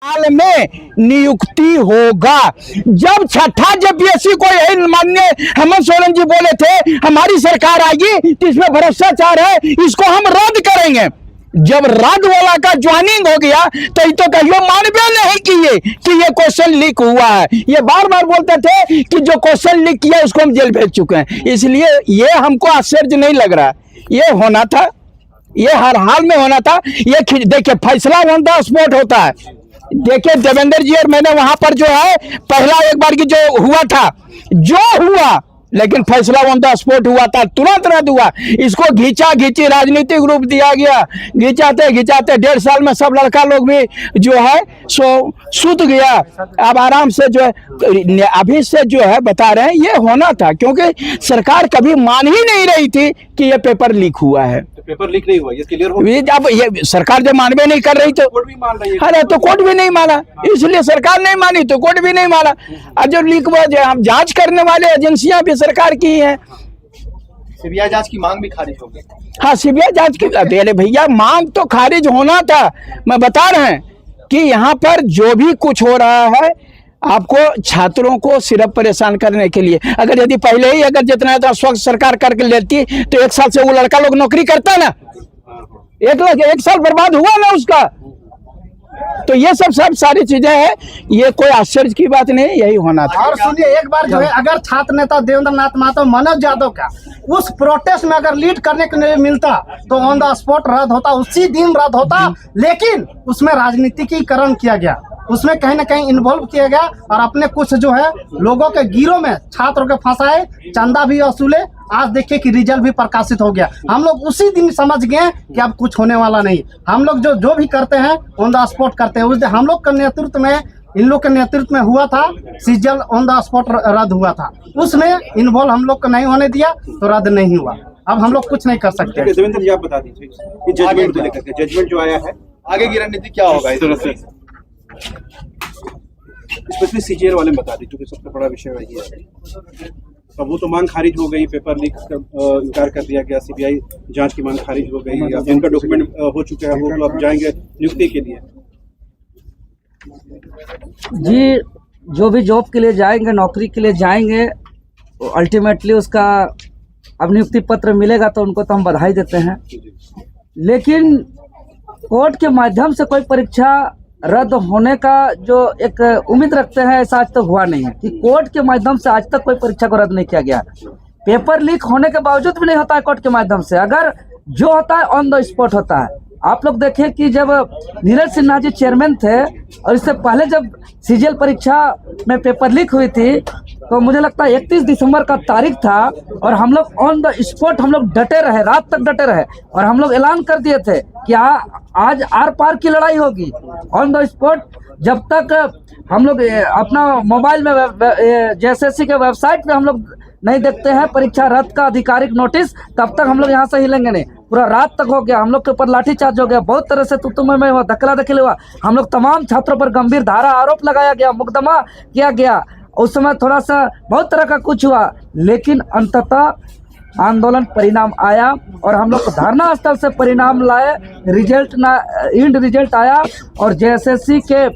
साल में नियुक्ति होगा। जब छठा जेपीएससी को यही माननीय हेमंत सोरेन जी बोले थे हमारी सरकार आएगी तो इसमें भ्रष्टाचार है, इसको हम रद्द करेंगे। जब रद्द वाला का ज्वाइनिंग हो गया तो ये तो कहियो मानवे नहीं किए कि ये क्वेश्चन लीक हुआ है। ये बार बार बोलते थे कि जो क्वेश्चन लीक किया उसको हम जेल भेज चुके हैं। इसलिए ये हमको आश्चर्य नहीं लग रहा, ये होना था, ये हर हाल में होना था। ये देखिए फैसला ऑन द स्पॉट होता है। देखिए देवेंद्र जी और मैंने वहां पर जो है पहला एक बार की जो हुआ था, जो हुआ, लेकिन फैसला ऑन द स्पॉट हुआ था, तुरंत रद्द हुआ। इसको घींचा घींची राजनीतिक रूप दिया गया, घिंचाते घिंचाते 1.5 साल में सब लड़का लोग भी जो है सो सूत गया। अब आराम से जो है अभी से जो है बता रहे हैं ये होना था, क्योंकि सरकार कभी मान ही नहीं रही थी कि ये पेपर लीक हुआ है। पेपर लीक नहीं हुआ, ये क्लियर हो गया। अब ये सरकार जब मानवे नहीं कर रही तो कोर्ट भी मान रही है। अरे तो कोर्ट भी नहीं माना, इसलिए सरकार नहीं मानी तो कोर्ट भी नहीं माना। अब जो लीक हुआ जो हम जांच करने वाले एजेंसियां भी सरकार की हैं। सीबीआई जांच की मांग भी खारिज हो गई। हाँ सीबीआई जांच की, अरे भैया मांग तो खारिज होना था। मैं बता रहे हैं कि यहाँ पर जो भी कुछ हो रहा है आपको छात्रों को सिर्फ परेशान करने के लिए। अगर यदि पहले ही अगर जितना स्वच्छ सरकार करके लेती तो 1 साल से वो लड़का लोग नौकरी करता ना, 1 साल बर्बाद हुआ ना उसका। तो ये सब सारी चीजें हैं, ये कोई आश्चर्य की बात नहीं, यही होना था। और सुनिए एक बार जो है अगर छात्र नेता देवेंद्र नाथ महतो मनोज यादव का उस प्रोटेस्ट में अगर लीड करने के लिए मिलता तो ऑन द स्पॉट रद्द होता, उसी दिन रद्द होता। लेकिन उसमें राजनीतिकीकरण किया गया, उसमें कहीं ना कहीं इन्वॉल्व किया गया और अपने कुछ जो है लोगों के गिरोह में छात्रों के फंसाए, चंदा भी वसूले। आज देखिए कि रिजल्ट भी प्रकाशित हो गया। हम लोग उसी दिन समझ गए कि अब कुछ होने वाला नहीं। हम लोग जो भी करते हैं ऑन द स्पॉट करते हैं। उस दिन हम लोग के नेतृत्व में, इन लोग के नेतृत्व में हुआ था, सीजल ऑन द स्पॉट रद्द हुआ था, उसमें इन्वॉल्व हम लोग को नहीं होने दिया तो रद्द नहीं हुआ। अब हम लोग कुछ नहीं कर सकते। देवेंद्र जी आप बता दीजिए जजमेंट को लेकर के, जजमेंट जो आया है आगे की रणनीति क्या होगा इस तरह से, स्पेशली सीजीएल वाले में बता दी क्योंकि सबसे बड़ा विषय वही है। अब वो तो मांग खारिज हो गई, पेपर लीक इनकार कर दिया गया, सीबीआई जांच की मांग खारिज हो गई, अब जिनका डॉक्यूमेंट हो चुका है वो तो अब जाएंगे नियुक्ति के लिए। जी जो भी जॉब के लिए जाएंगे, नौकरी के लिए जाएंगे, तो अल्टीमेटली उसका अब नियुक्ति पत्र मिलेगा तो उनको तो हम बधाई देते हैं। लेकिन कोर्ट के माध्यम से कोई परीक्षा रद्द होने का जो एक उम्मीद रखते हैं, ऐसा आज तक हुआ नहीं है कि कोर्ट के माध्यम से आज तक कोई परीक्षा को रद्द नहीं किया गया। पेपर लीक होने के बावजूद भी नहीं होता है कोर्ट के माध्यम से, अगर जो होता है ऑन द स्पॉट होता है। आप लोग देखें कि जब नीरज सिन्हा जी चेयरमैन थे और इससे पहले जब सीजीएल परीक्षा में पेपर लीक हुई थी तो मुझे लगता है 31 दिसंबर का तारीख था और हम लोग ऑन द स्पॉट हम लोग डटे रहे, रात तक डटे रहे और हम लोग ऐलान कर दिए थे कि आज आर पार की लड़ाई होगी ऑन द स्पॉट। जब तक हम लोग अपना मोबाइल में जेएसएससी के वेबसाइट पे हम लोग नहीं देखते हैं परीक्षा रद्द का आधिकारिक नोटिस, तब तक हम लोग यहाँ से हिलेंगे नहीं। पूरा रात तक हो गया, हम लोग के ऊपर लाठीचार्ज हो गया, बहुत तरह से तुतुमय हुआ, धकला धकली हुआ। हम लोग तमाम छात्रों पर गंभीर धारा आरोप लगाया गया, मुकदमा किया गया। उस समय थोड़ा सा बहुत तरह का कुछ हुआ, लेकिन अंततः आंदोलन परिणाम आया और हम लोग धरना स्थल से परिणाम लाए, इंड रिजल्ट आया और जेएसएससी के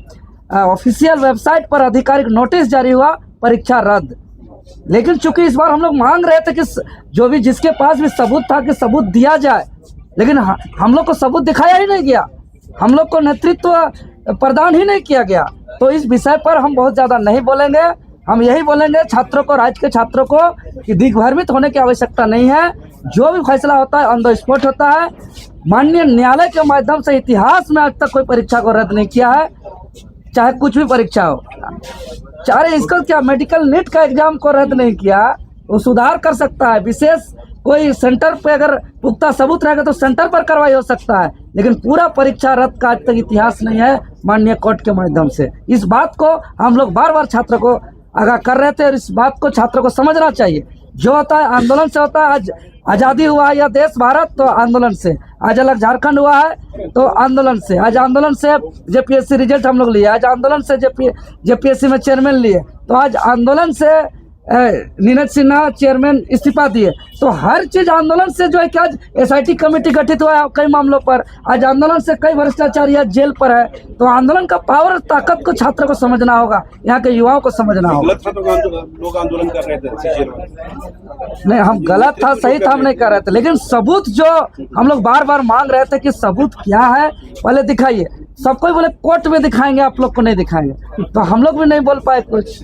ऑफिशियल वेबसाइट पर आधिकारिक नोटिस जारी हुआ, परीक्षा रद्द। लेकिन चूंकि इस बार हम लोग मांग रहे थे कि जो भी जिसके पास भी सबूत था कि सबूत दिया जाए, लेकिन हम लोग को सबूत दिखाया ही नहीं गया, हम लोग को नेतृत्व प्रदान ही नहीं किया गया। तो इस विषय पर हम बहुत ज़्यादा नहीं बोलेंगे। हम यही बोलेंगे छात्रों को, राज्य के छात्रों को कि दिग्भ्रमित होने की आवश्यकता नहीं है। जो भी फैसला होता है ऑन द स्पॉट होता है। माननीय न्यायालय के माध्यम से इतिहास में आज तक कोई परीक्षा को रद्द नहीं किया है, चाहे कुछ भी परीक्षा हो। चाहे इसका क्या मेडिकल नीट का एग्जाम को रद्द नहीं किया, वो सुधार कर सकता है। विशेष कोई सेंटर पे अगर पुख्ता सबूत रहेगा तो सेंटर पर कार्रवाई हो सकता है, लेकिन पूरा परीक्षा रद्द का आज तक इतिहास नहीं है माननीय कोर्ट के माध्यम से। इस बात को हम लोग बार बार छात्रों को आगाह कर रहे थे और इस बात को छात्रों को समझना चाहिए। जो होता है आंदोलन से होता है। आज आज़ादी हुआ है या देश भारत तो आंदोलन से, आज अलग झारखंड हुआ है तो आंदोलन से, आज आंदोलन से जेपीएससी रिजल्ट हम लोग लिए, आज आंदोलन से जेपीएससी में चेयरमैन लिए, तो आज आंदोलन से नीरज सिन्हा चेयरमैन इस्तीफा दिए, तो हर चीज आंदोलन से जो है कि आज एसआईटी कमेटी गठित हुआ है कई मामलों पर, आज आंदोलन से कई भ्रष्टाचार या जेल पर है। तो आंदोलन का पावर और ताकत को छात्रों को समझना होगा, यहाँ के युवाओं को समझना होगा। गलत था तो लोग आंदोलन कर रहे थे सीजीएल वाले। नहीं, हम गलत था सही था हम नहीं कर रहे थे, लेकिन सबूत जो हम लोग बार बार मांग रहे थे कि सबूत क्या है पहले दिखाइए। सब कोई बोले कोर्ट में दिखाएंगे, आप लोग को नहीं दिखाएंगे, तो हम लोग भी नहीं बोल पाए कुछ।